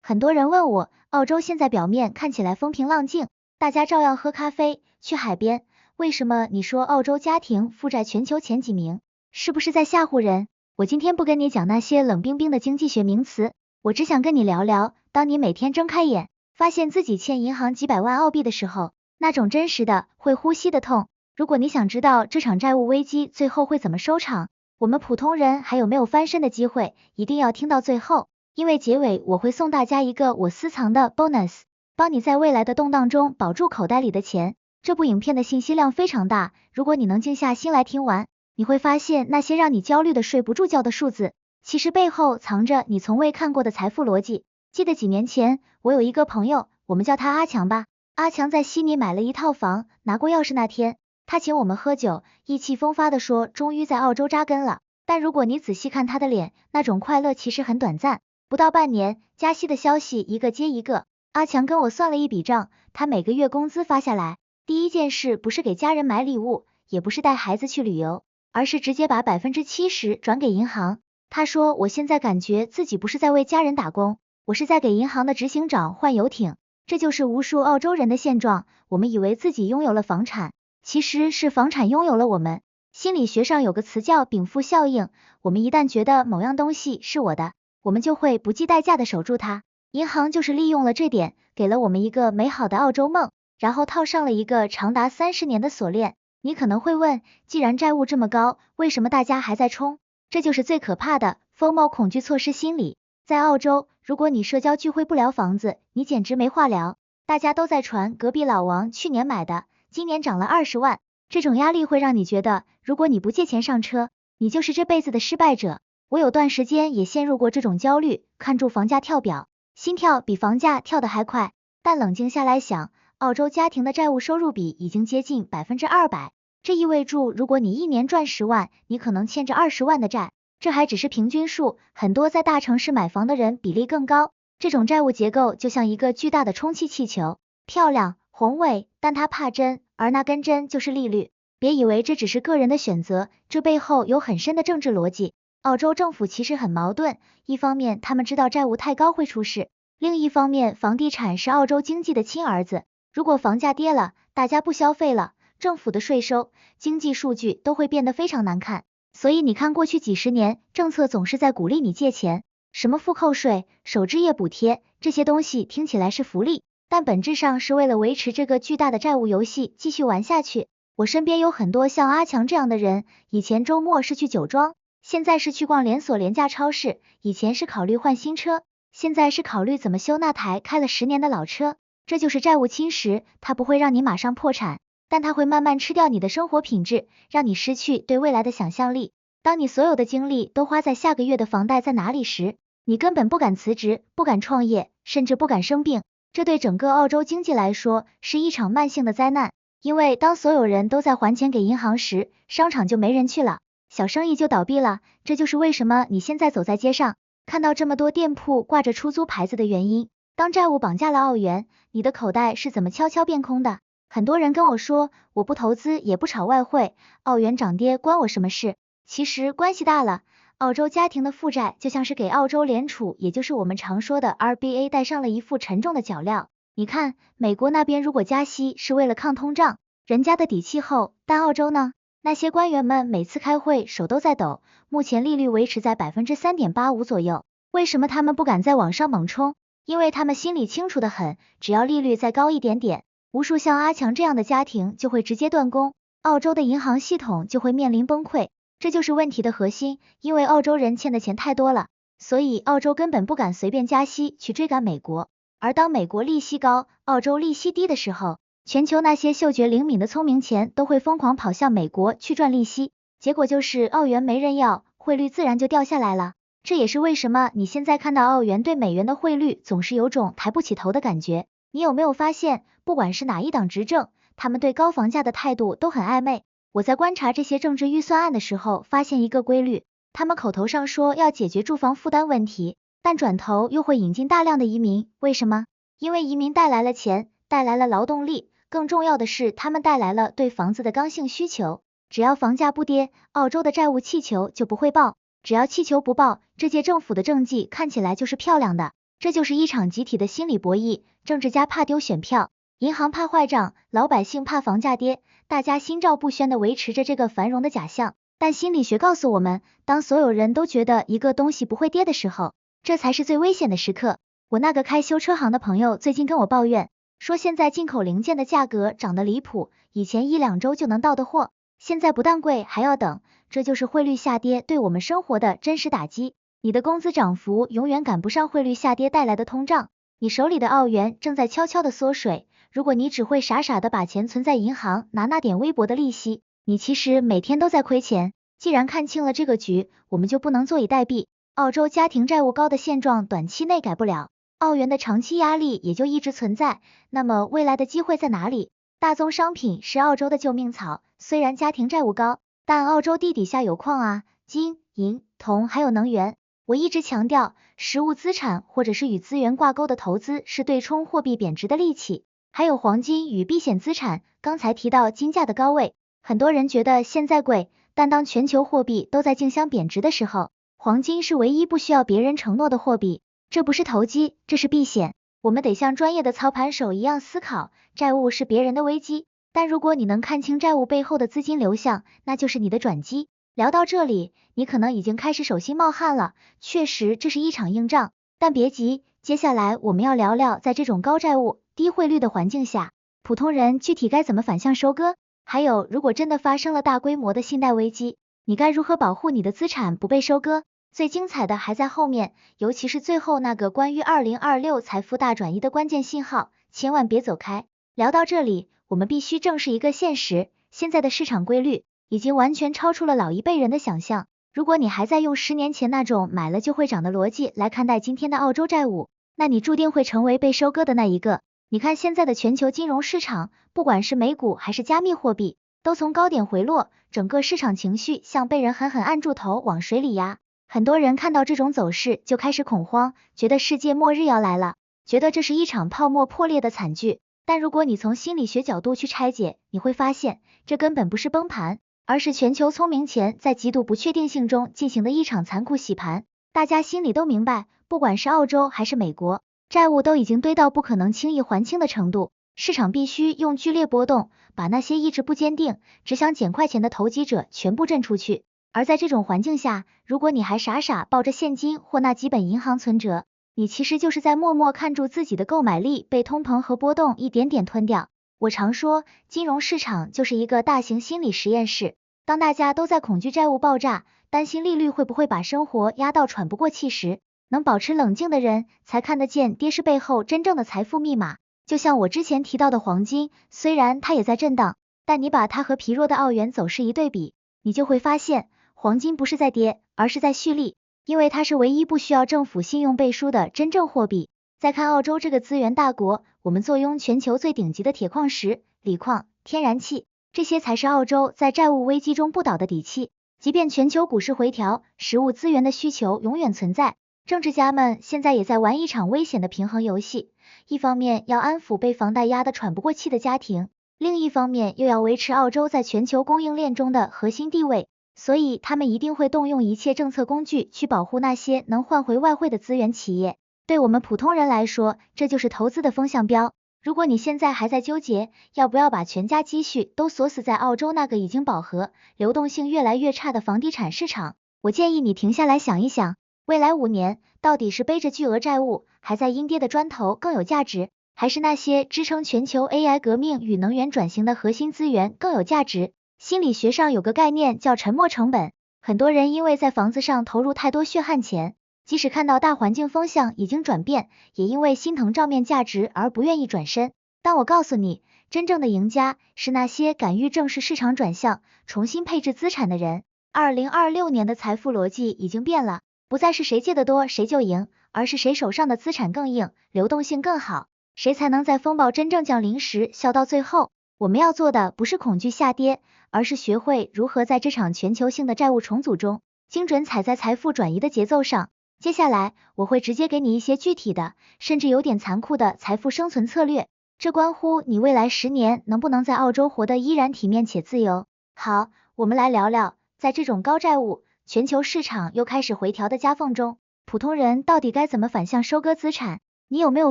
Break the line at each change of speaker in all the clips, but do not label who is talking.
很多人问我，澳洲现在表面看起来风平浪静，大家照样喝咖啡，去海边，为什么你说澳洲家庭负债全球前几名？是不是在吓唬人？我今天不跟你讲那些冷冰冰的经济学名词，我只想跟你聊聊，当你每天睁开眼，发现自己欠银行几百万澳币的时候，那种真实的会呼吸的痛。如果你想知道这场债务危机最后会怎么收场，我们普通人还有没有翻身的机会，一定要听到最后。因为结尾我会送大家一个我私藏的 bonus， 帮你在未来的动荡中保住口袋里的钱。这部影片的信息量非常大，如果你能静下心来听完，你会发现那些让你焦虑的睡不住觉的数字，其实背后藏着你从未看过的财富逻辑。记得几年前，我有一个朋友，我们叫他阿强吧。阿强在悉尼买了一套房，拿过钥匙那天，他请我们喝酒，意气风发地说终于在澳洲扎根了。但如果你仔细看他的脸，那种快乐其实很短暂。不到半年，加息的消息一个接一个。阿强跟我算了一笔账，他每个月工资发下来，第一件事不是给家人买礼物，也不是带孩子去旅游，而是直接把70%转给银行。他说我现在感觉自己不是在为家人打工，我是在给银行的执行长换游艇。这就是无数澳洲人的现状，我们以为自己拥有了房产，其实是房产拥有了我们。心理学上有个词叫禀赋效应，我们一旦觉得某样东西是我的，我们就会不计代价的守住它。银行就是利用了这点，给了我们一个美好的澳洲梦，然后套上了一个长达30年的锁链。你可能会问，既然债务这么高，为什么大家还在冲？这就是最可怕的 FOMO 恐惧错失心理。在澳洲，如果你社交聚会不聊房子，你简直没话聊。大家都在传隔壁老王去年买的，今年涨了20万，这种压力会让你觉得，如果你不借钱上车，你就是这辈子的失败者。我有段时间也陷入过这种焦虑，看住房价跳表，心跳比房价跳得还快。但冷静下来想，澳洲家庭的债务收入比已经接近200%，这意味着如果你一年赚10万，你可能欠着20万的债。这还只是平均数，很多在大城市买房的人比例更高。这种债务结构就像一个巨大的充气气球，漂亮宏伟，但它怕针，而那根针就是利率。别以为这只是个人的选择，这背后有很深的政治逻辑。澳洲政府其实很矛盾，一方面他们知道债务太高会出事，另一方面房地产是澳洲经济的亲儿子，如果房价跌了，大家不消费了，政府的税收、经济数据都会变得非常难看。所以你看过去几十年，政策总是在鼓励你借钱，什么负扣税、首置业补贴，这些东西听起来是福利，但本质上是为了维持这个巨大的债务游戏继续玩下去。我身边有很多像阿强这样的人，以前周末是去酒庄，现在是去逛连锁廉价超市，以前是考虑换新车，现在是考虑怎么修那台开了10年的老车。这就是债务侵蚀，它不会让你马上破产，但它会慢慢吃掉你的生活品质，让你失去对未来的想象力。当你所有的精力都花在下个月的房贷在哪里时，你根本不敢辞职，不敢创业，甚至不敢生病。这对整个澳洲经济来说是一场慢性的灾难，因为当所有人都在还钱给银行时，商场就没人去了，小生意就倒闭了。这就是为什么你现在走在街上，看到这么多店铺挂着出租牌子的原因。当债务绑架了澳元，你的口袋是怎么悄悄变空的？很多人跟我说，我不投资也不炒外汇，澳元涨跌关我什么事？其实关系大了。澳洲家庭的负债就像是给澳洲联储，也就是我们常说的 RBA 带上了一副沉重的脚镣。你看，美国那边如果加息是为了抗通胀，人家的底气厚，但澳洲呢？那些官员们每次开会手都在抖，目前利率维持在 3.85% 左右。为什么他们不敢再往上猛冲？因为他们心里清楚得很，只要利率再高一点点，无数像阿强这样的家庭就会直接断供，澳洲的银行系统就会面临崩溃。这就是问题的核心，因为澳洲人欠的钱太多了，所以澳洲根本不敢随便加息去追赶美国。而当美国利息高，澳洲利息低的时候，全球那些嗅觉灵敏的聪明钱都会疯狂跑向美国去赚利息，结果就是澳元没人要，汇率自然就掉下来了。这也是为什么你现在看到澳元对美元的汇率总是有种抬不起头的感觉。你有没有发现，不管是哪一党执政，他们对高房价的态度都很暧昧。我在观察这些政治预算案的时候，发现一个规律，他们口头上说要解决住房负担问题，但转头又会引进大量的移民。为什么？因为移民带来了钱，带来了劳动力，更重要的是他们带来了对房子的刚性需求。只要房价不跌，澳洲的债务气球就不会爆，只要气球不爆，这届政府的政绩看起来就是漂亮的。这就是一场集体的心理博弈，政治家怕丢选票，银行怕坏账，老百姓怕房价跌，大家心照不宣的维持着这个繁荣的假象。但心理学告诉我们，当所有人都觉得一个东西不会跌的时候，这才是最危险的时刻。我那个开修车行的朋友最近跟我抱怨，说现在进口零件的价格涨得离谱，以前1-2周就能到的货，现在不但贵还要等，这就是汇率下跌对我们生活的真实打击。你的工资涨幅永远赶不上汇率下跌带来的通胀，你手里的澳元正在悄悄的缩水，如果你只会傻傻的把钱存在银行，拿那点微薄的利息，你其实每天都在亏钱。既然看清了这个局，我们就不能坐以待毙。澳洲家庭债务高的现状短期内改不了，澳元的长期压力也就一直存在，那么未来的机会在哪里？大宗商品是澳洲的救命草，虽然家庭债务高，但澳洲地底下有矿啊，金、银、铜还有能源。我一直强调，实物资产或者是与资源挂钩的投资是对冲货币贬值的利器，还有黄金与避险资产。刚才提到金价的高位，很多人觉得现在贵，但当全球货币都在竞相贬值的时候，黄金是唯一不需要别人承诺的货币，这不是投机，这是避险。我们得像专业的操盘手一样思考，债务是别人的危机，但如果你能看清债务背后的资金流向，那就是你的转机。聊到这里，你可能已经开始手心冒汗了，确实这是一场硬仗，但别急，接下来我们要聊聊在这种高债务、低汇率的环境下，普通人具体该怎么反向收割，还有如果真的发生了大规模的信贷危机，你该如何保护你的资产不被收割？最精彩的还在后面，尤其是最后那个关于2026财富大转移的关键信号，千万别走开。聊到这里，我们必须正视一个现实，现在的市场规律已经完全超出了老一辈人的想象。如果你还在用10年前那种买了就会涨的逻辑来看待今天的澳洲债务，那你注定会成为被收割的那一个。你看现在的全球金融市场，不管是美股还是加密货币，都从高点回落，整个市场情绪像被人狠狠按住头往水里压。很多人看到这种走势就开始恐慌，觉得世界末日要来了，觉得这是一场泡沫破裂的惨剧。但如果你从心理学角度去拆解，你会发现，这根本不是崩盘，而是全球聪明钱在极度不确定性中进行的一场残酷洗盘。大家心里都明白，不管是澳洲还是美国，债务都已经堆到不可能轻易还清的程度，市场必须用剧烈波动，把那些意志不坚定，只想捡快钱的投机者全部震出去。而在这种环境下，如果你还傻傻抱着现金或那几本银行存折，你其实就是在默默看住自己的购买力被通膨和波动一点点吞掉。我常说，金融市场就是一个大型心理实验室，当大家都在恐惧债务爆炸，担心利率会不会把生活压到喘不过气时，能保持冷静的人才看得见跌势背后真正的财富密码。就像我之前提到的黄金，虽然它也在震荡，但你把它和疲弱的澳元走势一对比，你就会发现，黄金不是在跌，而是在蓄力，因为它是唯一不需要政府信用背书的真正货币。再看澳洲这个资源大国，我们坐拥全球最顶级的铁矿石、锂矿、天然气，这些才是澳洲在债务危机中不倒的底气。即便全球股市回调，食物资源的需求永远存在。政治家们现在也在玩一场危险的平衡游戏，一方面要安抚被房贷压得喘不过气的家庭，另一方面又要维持澳洲在全球供应链中的核心地位。所以他们一定会动用一切政策工具去保护那些能换回外汇的资源企业。对我们普通人来说，这就是投资的风向标。如果你现在还在纠结要不要把全家积蓄都锁死在澳洲那个已经饱和、流动性越来越差的房地产市场，我建议你停下来想一想，未来5年到底是背着巨额债务还在阴跌的砖头更有价值，还是那些支撑全球 AI 革命与能源转型的核心资源更有价值？心理学上有个概念叫沉没成本，很多人因为在房子上投入太多血汗钱，即使看到大环境风向已经转变，也因为心疼账面价值而不愿意转身。但我告诉你，真正的赢家是那些敢于正视市场转向，重新配置资产的人。2026年的财富逻辑已经变了，不再是谁借的多谁就赢，而是谁手上的资产更硬，流动性更好，谁才能在风暴真正降临时笑到最后。我们要做的不是恐惧下跌，而是学会如何在这场全球性的债务重组中，精准踩在财富转移的节奏上。接下来，我会直接给你一些具体的，甚至有点残酷的财富生存策略，这关乎你未来10年能不能在澳洲活得依然体面且自由。好，我们来聊聊，在这种高债务、全球市场又开始回调的夹缝中，普通人到底该怎么反向收割资产？你有没有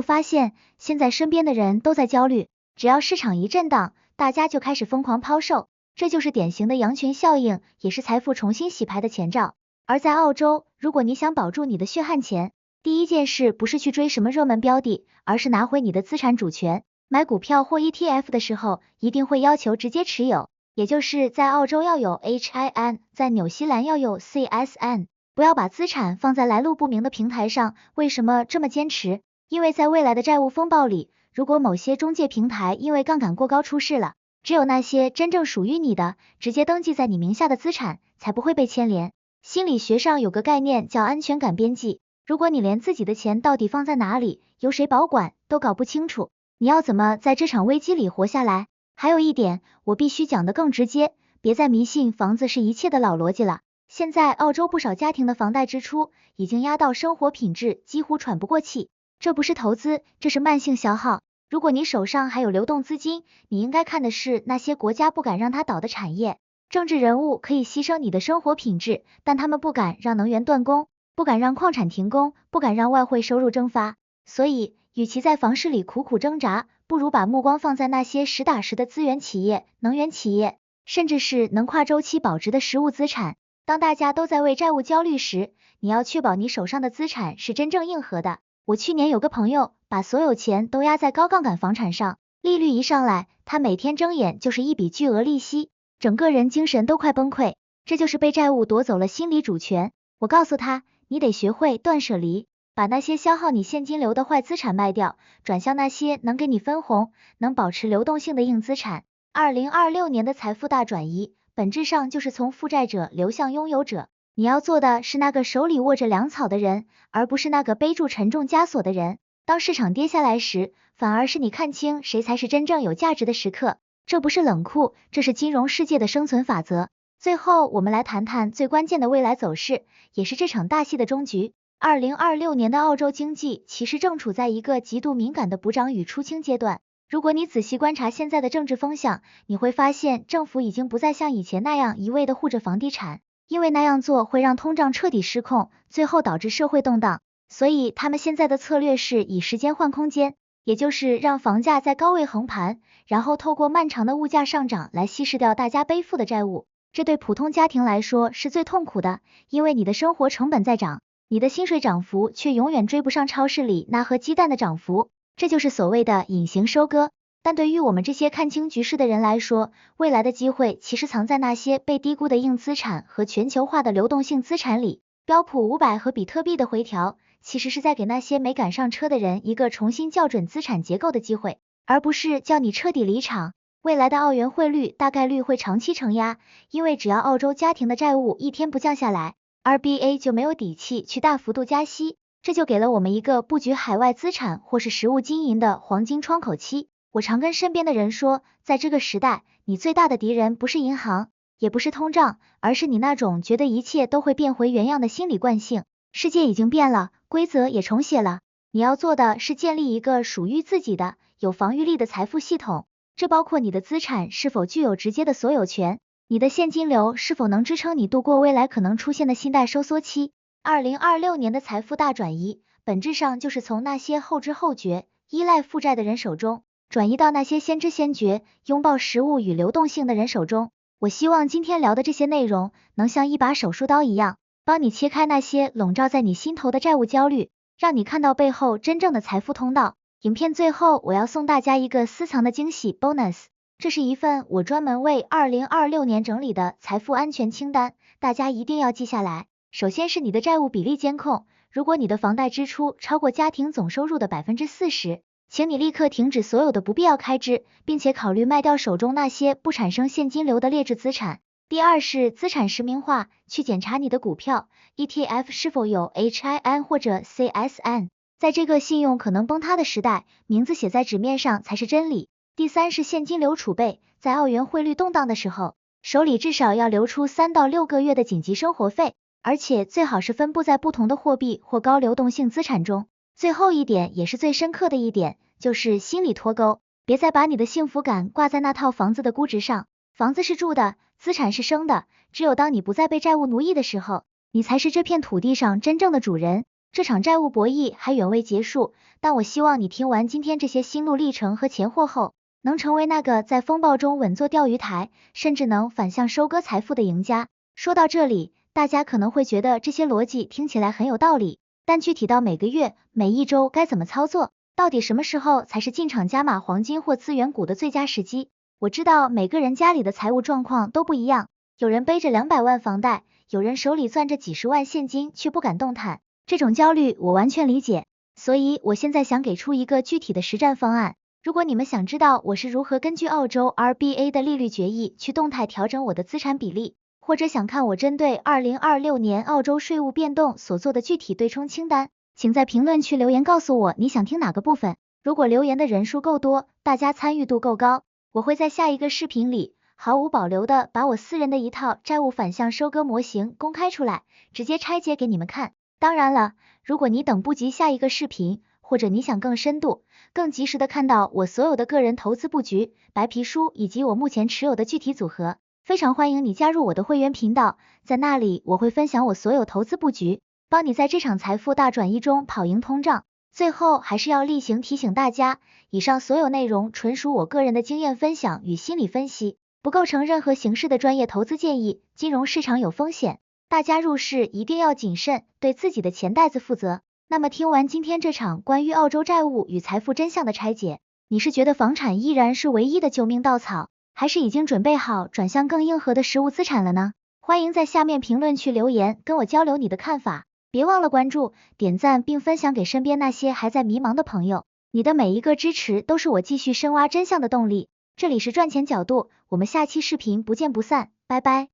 发现，现在身边的人都在焦虑，只要市场一震荡，大家就开始疯狂抛售，这就是典型的羊群效应，也是财富重新洗牌的前兆。而在澳洲，如果你想保住你的血汗钱，第一件事不是去追什么热门标的，而是拿回你的资产主权。买股票或 ETF 的时候，一定会要求直接持有，也就是在澳洲要有 HIN， 在纽西兰要有 CSN， 不要把资产放在来路不明的平台上。为什么这么坚持？因为在未来的债务风暴里，如果某些中介平台因为杠杆过高出事了，只有那些真正属于你的，直接登记在你名下的资产，才不会被牵连。心理学上有个概念叫安全感边际，如果你连自己的钱到底放在哪里，由谁保管都搞不清楚，你要怎么在这场危机里活下来？还有一点，我必须讲得更直接，别再迷信房子是一切的老逻辑了。现在澳洲不少家庭的房贷支出已经压到生活品质几乎喘不过气，这不是投资，这是慢性消耗。如果你手上还有流动资金，你应该看的是那些国家不敢让它倒的产业。政治人物可以牺牲你的生活品质，但他们不敢让能源断供，不敢让矿产停工，不敢让外汇收入蒸发。所以，与其在房市里苦苦挣扎，不如把目光放在那些实打实的资源企业、能源企业，甚至是能跨周期保值的实物资产。当大家都在为债务焦虑时，你要确保你手上的资产是真正硬核的。我去年有个朋友把所有钱都压在高杠杆房产上，利率一上来，他每天睁眼就是一笔巨额利息，整个人精神都快崩溃。这就是被债务夺走了心理主权。我告诉他，你得学会断舍离，把那些消耗你现金流的坏资产卖掉，转向那些能给你分红、能保持流动性的硬资产。2026年的财富大转移，本质上就是从负债者流向拥有者。你要做的是那个手里握着粮草的人，而不是那个背住沉重枷锁的人。当市场跌下来时，反而是你看清谁才是真正有价值的时刻。这不是冷酷，这是金融世界的生存法则。最后，我们来谈谈最关键的未来走势，也是这场大戏的终局。2026年的澳洲经济其实正处在一个极度敏感的补涨与出清阶段。如果你仔细观察现在的政治风向，你会发现政府已经不再像以前那样一味的护着房地产，因为那样做会让通胀彻底失控，最后导致社会动荡。所以他们现在的策略是以时间换空间，也就是让房价在高位横盘，然后透过漫长的物价上涨来稀释掉大家背负的债务。这对普通家庭来说是最痛苦的，因为你的生活成本在涨，你的薪水涨幅却永远追不上超市里那盒鸡蛋的涨幅，这就是所谓的隐形收割。但对于我们这些看清局势的人来说，未来的机会其实藏在那些被低估的硬资产和全球化的流动性资产里。标普500和比特币的回调，其实是在给那些没赶上车的人一个重新校准资产结构的机会，而不是叫你彻底离场。未来的澳元汇率大概率会长期承压，因为只要澳洲家庭的债务一天不降下来， RBA 就没有底气去大幅度加息，这就给了我们一个布局海外资产或是实物经营的黄金窗口期。我常跟身边的人说，在这个时代，你最大的敌人不是银行，也不是通胀，而是你那种觉得一切都会变回原样的心理惯性。世界已经变了，规则也重写了，你要做的是建立一个属于自己的、有防御力的财富系统，这包括你的资产是否具有直接的所有权，你的现金流是否能支撑你度过未来可能出现的信贷收缩期。2026年的财富大转移，本质上就是从那些后知后觉、依赖负债的人手中，转移到那些先知先觉、拥抱实物与流动性的人手中。我希望今天聊的这些内容，能像一把手术刀一样，帮你切开那些笼罩在你心头的债务焦虑，让你看到背后真正的财富通道。影片最后，我要送大家一个私藏的惊喜 bonus， 这是一份我专门为2026年整理的财富安全清单，大家一定要记下来。首先是你的债务比例监控，如果你的房贷支出超过家庭总收入的 40%，请你立刻停止所有的不必要开支，并且考虑卖掉手中那些不产生现金流的劣质资产。第二是资产实名化，去检查你的股票、ETF 是否有 HIN 或者 CSN。在这个信用可能崩塌的时代，名字写在纸面上才是真理。第三是现金流储备，在澳元汇率动荡的时候，手里至少要留出3到6个月的紧急生活费，而且最好是分布在不同的货币或高流动性资产中。最后一点也是最深刻的一点，就是心理脱钩，别再把你的幸福感挂在那套房子的估值上。房子是住的，资产是生的，只有当你不再被债务奴役的时候，你才是这片土地上真正的主人。这场债务博弈还远未结束，但我希望你听完今天这些心路历程和前祸后，能成为那个在风暴中稳坐钓鱼台，甚至能反向收割财富的赢家。说到这里，大家可能会觉得这些逻辑听起来很有道理，但具体到每个月、每一周该怎么操作，到底什么时候才是进场加码黄金或资源股的最佳时机？我知道每个人家里的财务状况都不一样，有人背着200万房贷，有人手里攥着几十万现金却不敢动弹，这种焦虑我完全理解。所以我现在想给出一个具体的实战方案。如果你们想知道我是如何根据澳洲 RBA 的利率决议去动态调整我的资产比例，或者想看我针对2026年澳洲税务变动所做的具体对冲清单，请在评论区留言告诉我你想听哪个部分。如果留言的人数够多，大家参与度够高，我会在下一个视频里毫无保留的把我私人的一套债务反向收割模型公开出来，直接拆解给你们看。当然了，如果你等不及下一个视频，或者你想更深度、更及时的看到我所有的个人投资布局、白皮书以及我目前持有的具体组合，非常欢迎你加入我的会员频道，在那里我会分享我所有投资布局，帮你在这场财富大转移中跑赢通胀。最后还是要例行提醒大家，以上所有内容纯属我个人的经验分享与心理分析，不构成任何形式的专业投资建议，金融市场有风险，大家入市一定要谨慎，对自己的钱袋子负责。那么听完今天这场关于澳洲债务与财富真相的拆解，你是觉得房产依然是唯一的救命稻草，还是已经准备好转向更硬核的实物资产了呢？欢迎在下面评论区留言，跟我交流你的看法。别忘了关注、点赞并分享给身边那些还在迷茫的朋友，你的每一个支持都是我继续深挖真相的动力。这里是赚钱角度，我们下期视频不见不散，拜拜。